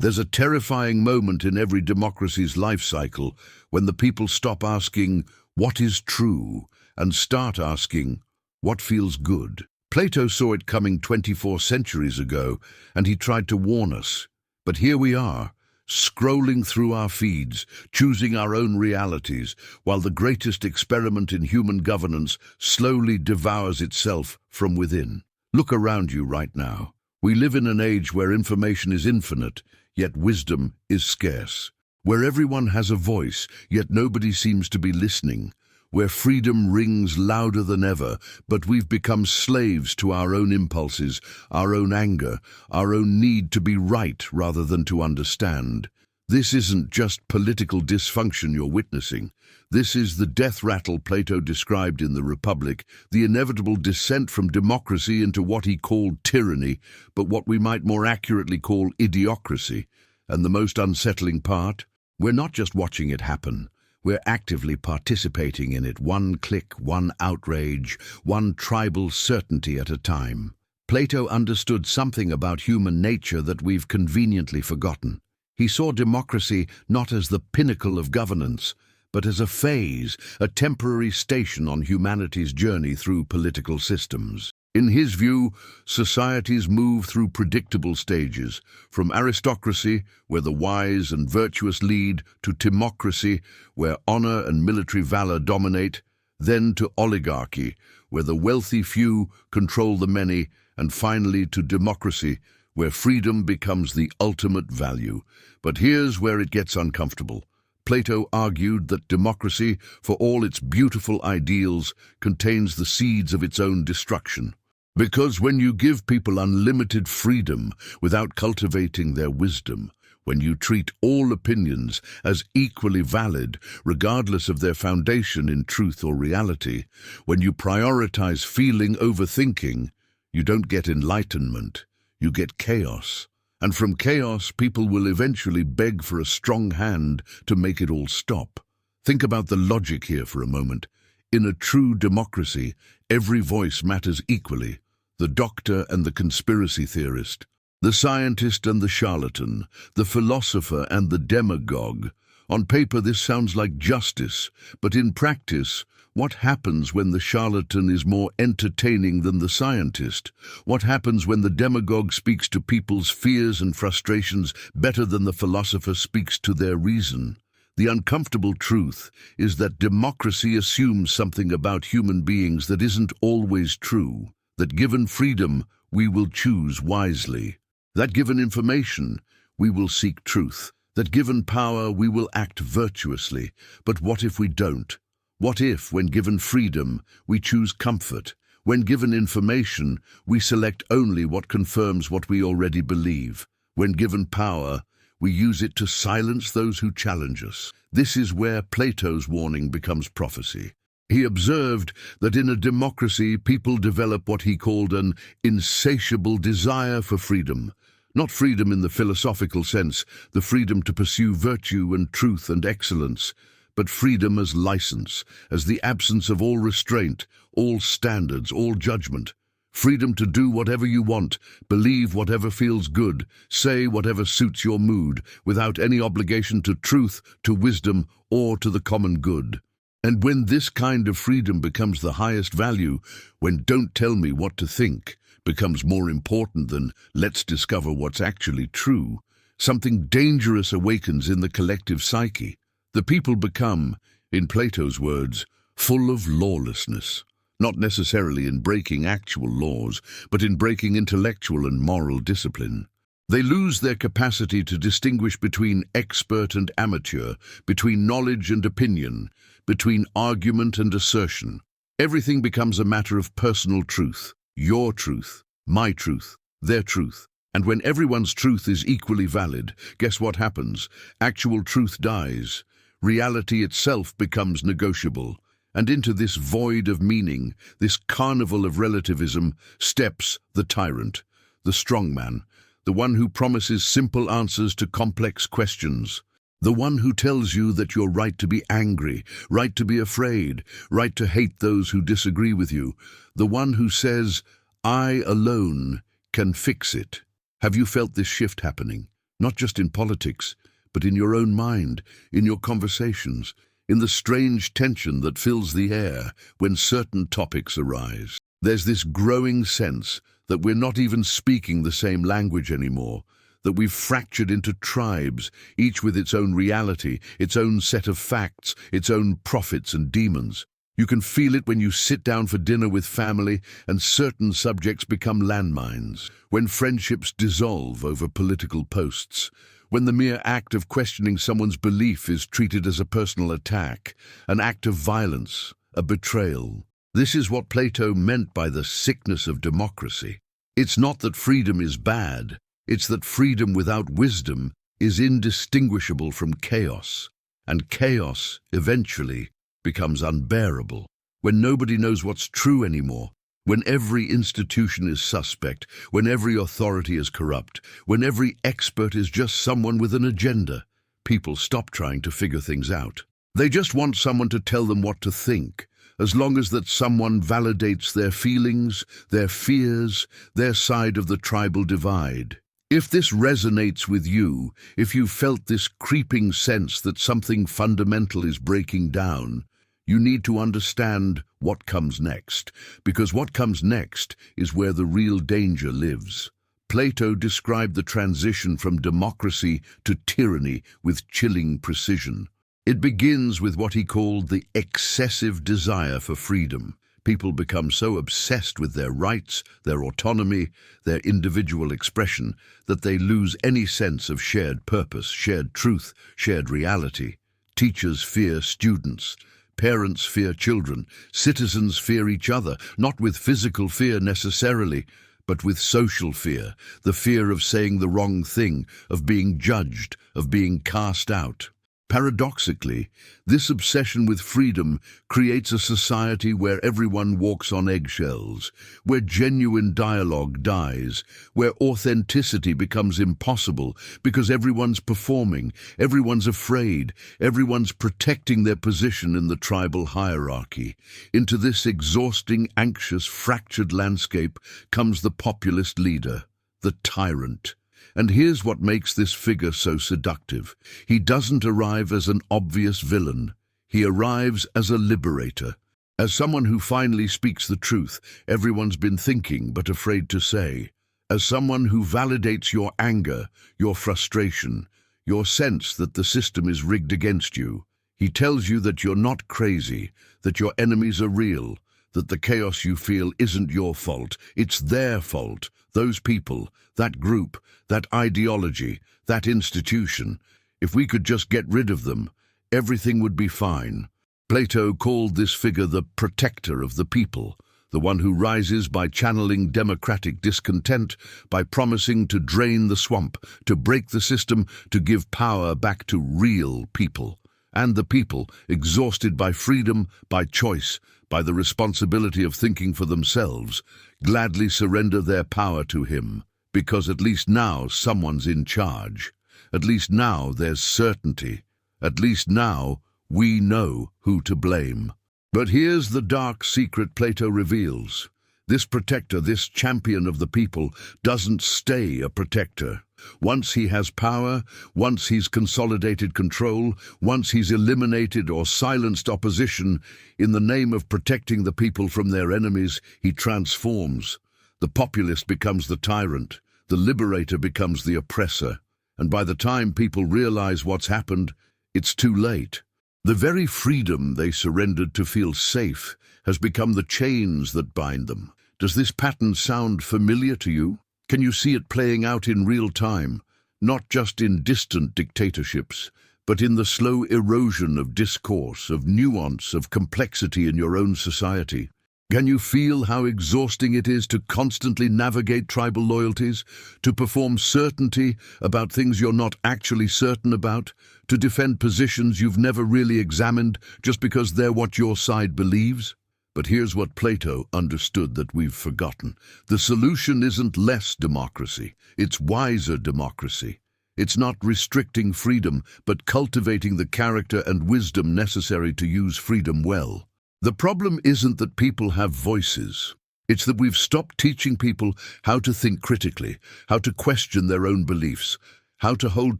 There's a terrifying moment in every democracy's life cycle when the people stop asking, "What is true?" and start asking, "What feels good?" Plato saw it coming 24 centuries ago, and he tried to warn us. But here we are, scrolling through our feeds, choosing our own realities, while the greatest experiment in human governance slowly devours itself from within. Look around you right now. We live in an age where information is infinite, yet wisdom is scarce. Where everyone has a voice, yet nobody seems to be listening. Where freedom rings louder than ever, but we've become slaves to our own impulses, our own anger, our own need to be right rather than to understand. This isn't just political dysfunction you're witnessing. This is the death rattle Plato described in the Republic, the inevitable descent from democracy into what he called tyranny, but what we might more accurately call idiocracy. And the most unsettling part? We're not just watching it happen. We're actively participating in it, one click, one outrage, one tribal certainty at a time. Plato understood something about human nature that we've conveniently forgotten. He saw democracy not as the pinnacle of governance, but as a phase, a temporary station on humanity's journey through political systems. In his view, societies move through predictable stages, from aristocracy, where the wise and virtuous lead, to timocracy, where honor and military valor dominate, then to oligarchy, where the wealthy few control the many, and finally to democracy, where freedom becomes the ultimate value. But here's where it gets uncomfortable. Plato argued that democracy, for all its beautiful ideals, contains the seeds of its own destruction. Because when you give people unlimited freedom without cultivating their wisdom, when you treat all opinions as equally valid, regardless of their foundation in truth or reality, when you prioritize feeling over thinking, you don't get enlightenment, you get chaos. And from chaos, people will eventually beg for a strong hand to make it all stop. Think about the logic here for a moment. In a true democracy, every voice matters equally. The doctor and the conspiracy theorist, the scientist and the charlatan, the philosopher and the demagogue. On paper, this sounds like justice, but in practice, what happens when the charlatan is more entertaining than the scientist? What happens when the demagogue speaks to people's fears and frustrations better than the philosopher speaks to their reason? The uncomfortable truth is that democracy assumes something about human beings that isn't always true. That given freedom, we will choose wisely. That given information, we will seek truth. That given power, we will act virtuously. But what if we don't? What if, when given freedom, we choose comfort? When given information, we select only what confirms what we already believe? When given power, we use it to silence those who challenge us. This is where Plato's warning becomes prophecy. He observed that in a democracy, people develop what he called an insatiable desire for freedom. Not freedom in the philosophical sense, the freedom to pursue virtue and truth and excellence, but freedom as license, as the absence of all restraint, all standards, all judgment. Freedom to do whatever you want, believe whatever feels good, say whatever suits your mood, without any obligation to truth, to wisdom, or to the common good. And when this kind of freedom becomes the highest value, when "don't tell me what to think" becomes more important than "let's discover what's actually true," something dangerous awakens in the collective psyche. The people become, in Plato's words, full of lawlessness, not necessarily in breaking actual laws, but in breaking intellectual and moral discipline. They lose their capacity to distinguish between expert and amateur, between knowledge and opinion, between argument and assertion. Everything becomes a matter of personal truth, your truth, my truth, their truth. And when everyone's truth is equally valid, guess what happens? Actual truth dies. Reality itself becomes negotiable. And into this void of meaning, this carnival of relativism, steps the tyrant, the strongman, the one who promises simple answers to complex questions. The one who tells you that you're right to be angry, right to be afraid, right to hate those who disagree with you. The one who says, "I alone can fix it." Have you felt this shift happening? not just in politics, but in your own mind, in your conversations, in the strange tension that fills the air when certain topics arise. There's this growing sense that we're not even speaking the same language anymore, that we've fractured into tribes, each with its own reality, its own set of facts, its own prophets and demons. You can feel it when you sit down for dinner with family and certain subjects become landmines, when friendships dissolve over political posts, when the mere act of questioning someone's belief is treated as a personal attack, an act of violence, a betrayal. This is what Plato meant by the sickness of democracy. It's not that freedom is bad, it's that freedom without wisdom is indistinguishable from chaos, and chaos, eventually, becomes unbearable. When nobody knows what's true anymore, when every institution is suspect, when every authority is corrupt, when every expert is just someone with an agenda, people stop trying to figure things out. They just want someone to tell them what to think, as long as that someone validates their feelings, their fears, their side of the tribal divide. If this resonates with you, if you felt this creeping sense that something fundamental is breaking down, you need to understand what comes next, because what comes next is where the real danger lives. Plato described the transition from democracy to tyranny with chilling precision. It begins with what he called the excessive desire for freedom. People become so obsessed with their rights, their autonomy, their individual expression, that they lose any sense of shared purpose, shared truth, shared reality. Teachers fear students. Parents fear children. Citizens fear each other, not with physical fear necessarily, but with social fear, the fear of saying the wrong thing, of being judged, of being cast out. Paradoxically, this obsession with freedom creates a society where everyone walks on eggshells, where genuine dialogue dies, where authenticity becomes impossible because everyone's performing, everyone's afraid, everyone's protecting their position in the tribal hierarchy. Into this exhausting, anxious, fractured landscape comes the populist leader, the tyrant. And here's what makes this figure so seductive. He doesn't arrive as an obvious villain. He arrives as a liberator, as someone who finally speaks the truth everyone's been thinking but afraid to say, as someone who validates your anger, your frustration, your sense that the system is rigged against you. He tells you that you're not crazy, that your enemies are real, that the chaos you feel isn't your fault, it's their fault. Those people, that group, that ideology, that institution, if we could just get rid of them, everything would be fine. Plato called this figure the protector of the people, the one who rises by channeling democratic discontent, by promising to drain the swamp, to break the system, to give power back to real people. And the people, exhausted by freedom, by choice, by the responsibility of thinking for themselves, gladly surrender their power to him, because at least now someone's in charge. At least now there's certainty. At least now we know who to blame. But here's the dark secret Plato reveals. This protector, this champion of the people, doesn't stay a protector. Once he has power, once he's consolidated control, once he's eliminated or silenced opposition, in the name of protecting the people from their enemies, he transforms. The populist becomes the tyrant, the liberator becomes the oppressor, and by the time people realize what's happened, it's too late. The very freedom they surrendered to feel safe has become the chains that bind them. Does this pattern sound familiar to you? Can you see it playing out in real time, not just in distant dictatorships, but in the slow erosion of discourse, of nuance, of complexity in your own society? Can you feel how exhausting it is to constantly navigate tribal loyalties, to perform certainty about things you're not actually certain about, to defend positions you've never really examined just because they're what your side believes? But here's what Plato understood that we've forgotten. The solution isn't less democracy, it's wiser democracy. It's not restricting freedom, but cultivating the character and wisdom necessary to use freedom well. The problem isn't that people have voices. It's that we've stopped teaching people how to think critically, how to question their own beliefs, how to hold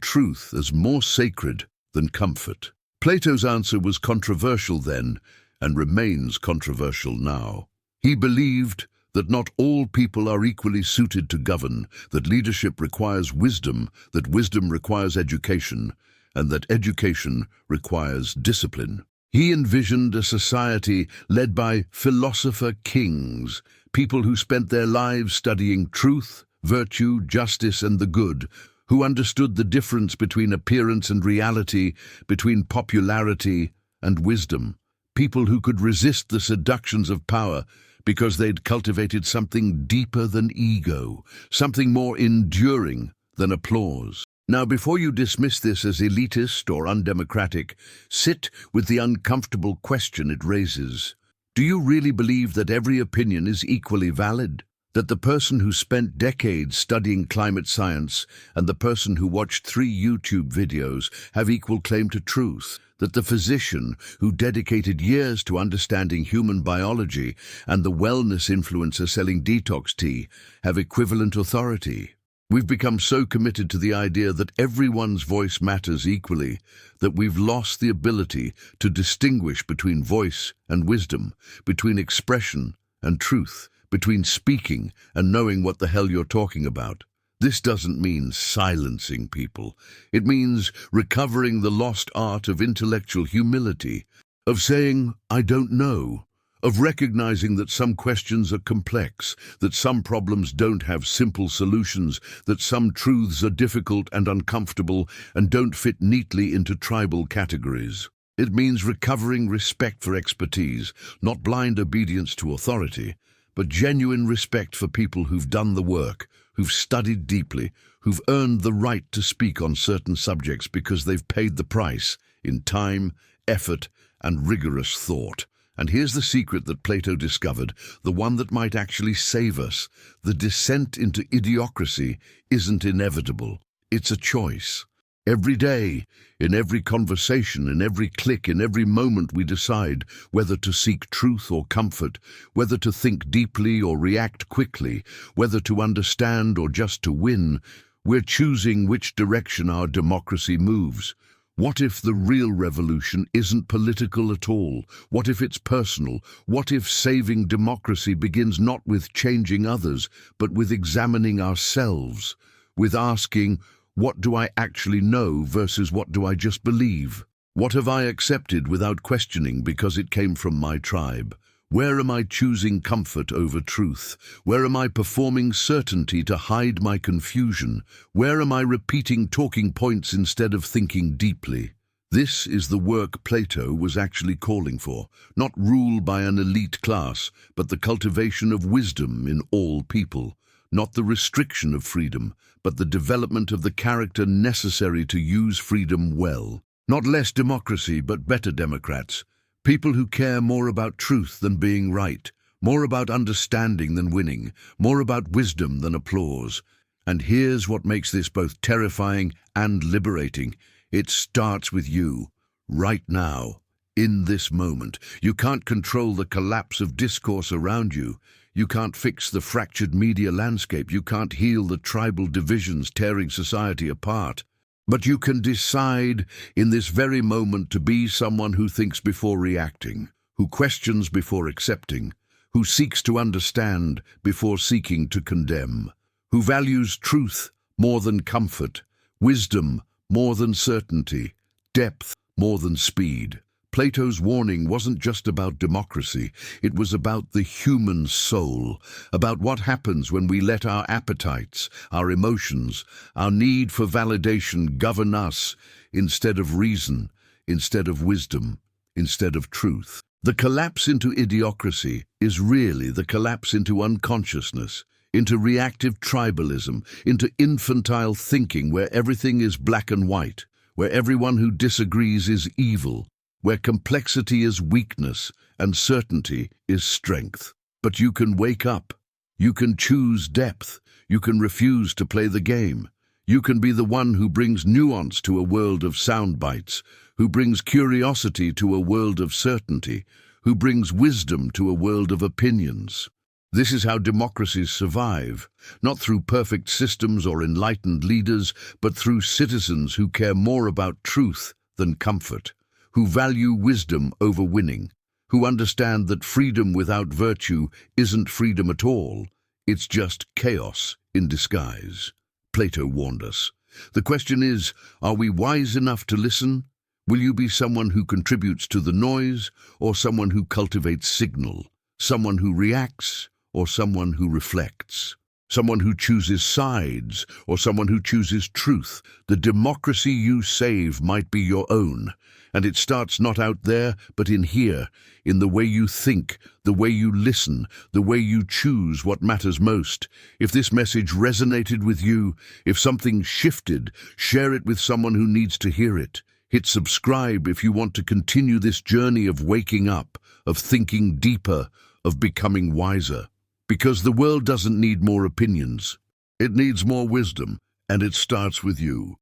truth as more sacred than comfort. Plato's answer was controversial then and remains controversial now. He believed that not all people are equally suited to govern, that leadership requires wisdom, that wisdom requires education, and that education requires discipline. He envisioned a society led by philosopher kings, people who spent their lives studying truth, virtue, justice, and the good, who understood the difference between appearance and reality, between popularity and wisdom. People who could resist the seductions of power because they'd cultivated something deeper than ego, something more enduring than applause. Now, before you dismiss this as elitist or undemocratic, sit with the uncomfortable question it raises. Do you really believe that every opinion is equally valid? That the person who spent decades studying climate science and the person who watched 3 YouTube videos have equal claim to truth? That the physician who dedicated years to understanding human biology and the wellness influencer selling detox tea have equivalent authority? We've become so committed to the idea that everyone's voice matters equally that we've lost the ability to distinguish between voice and wisdom, between expression and truth, between speaking and knowing what the hell you're talking about. This doesn't mean silencing people. It means recovering the lost art of intellectual humility, of saying, I don't know, of recognizing that some questions are complex, that some problems don't have simple solutions, that some truths are difficult and uncomfortable and don't fit neatly into tribal categories. It means recovering respect for expertise, not blind obedience to authority, but genuine respect for people who've done the work, who've studied deeply, who've earned the right to speak on certain subjects because they've paid the price in time, effort, and rigorous thought. And here's the secret that Plato discovered, the one that might actually save us. The descent into idiocracy isn't inevitable. It's a choice. Every day, in every conversation, in every click, in every moment we decide whether to seek truth or comfort, whether to think deeply or react quickly, whether to understand or just to win. We're choosing which direction our democracy moves. What if the real revolution isn't political at all? What if it's personal? What if saving democracy begins not with changing others, but with examining ourselves, with asking, what do I actually know versus what do I just believe? What have I accepted without questioning because it came from my tribe? Where am I choosing comfort over truth? Where am I performing certainty to hide my confusion? Where am I repeating talking points instead of thinking deeply? This is the work Plato was actually calling for, not rule by an elite class, but the cultivation of wisdom in all people, not the restriction of freedom, but the development of the character necessary to use freedom well. Not less democracy, but better democrats. People who care more about truth than being right, more about understanding than winning, more about wisdom than applause. And here's what makes this both terrifying and liberating. It starts with you, right now, in this moment. You can't control the collapse of discourse around you. You can't fix the fractured media landscape. You can't heal the tribal divisions tearing society apart. But you can decide in this very moment to be someone who thinks before reacting, who questions before accepting, who seeks to understand before seeking to condemn, who values truth more than comfort, wisdom more than certainty, depth more than speed. Plato's warning wasn't just about democracy, it was about the human soul, about what happens when we let our appetites, our emotions, our need for validation govern us instead of reason, instead of wisdom, instead of truth. The collapse into idiocracy is really the collapse into unconsciousness, into reactive tribalism, into infantile thinking where everything is black and white, where everyone who disagrees is evil, where complexity is weakness and certainty is strength. But you can wake up. You can choose depth. You can refuse to play the game. You can be the one who brings nuance to a world of sound bites, who brings curiosity to a world of certainty, who brings wisdom to a world of opinions. This is how democracies survive, not through perfect systems or enlightened leaders, but through citizens who care more about truth than comfort, who value wisdom over winning, who understand that freedom without virtue isn't freedom at all, it's just chaos in disguise. Plato warned us. The question is, are we wise enough to listen? Will you be someone who contributes to the noise, or someone who cultivates signal? Someone who reacts, or someone who reflects? Someone who chooses sides, or someone who chooses truth? The democracy you save might be your own, and it starts not out there, but in here, in the way you think, the way you listen, the way you choose what matters most. If this message resonated with you, if something shifted, share it with someone who needs to hear it. Hit subscribe if you want to continue this journey of waking up, of thinking deeper, of becoming wiser. Because the world doesn't need more opinions. It needs more wisdom, and it starts with you.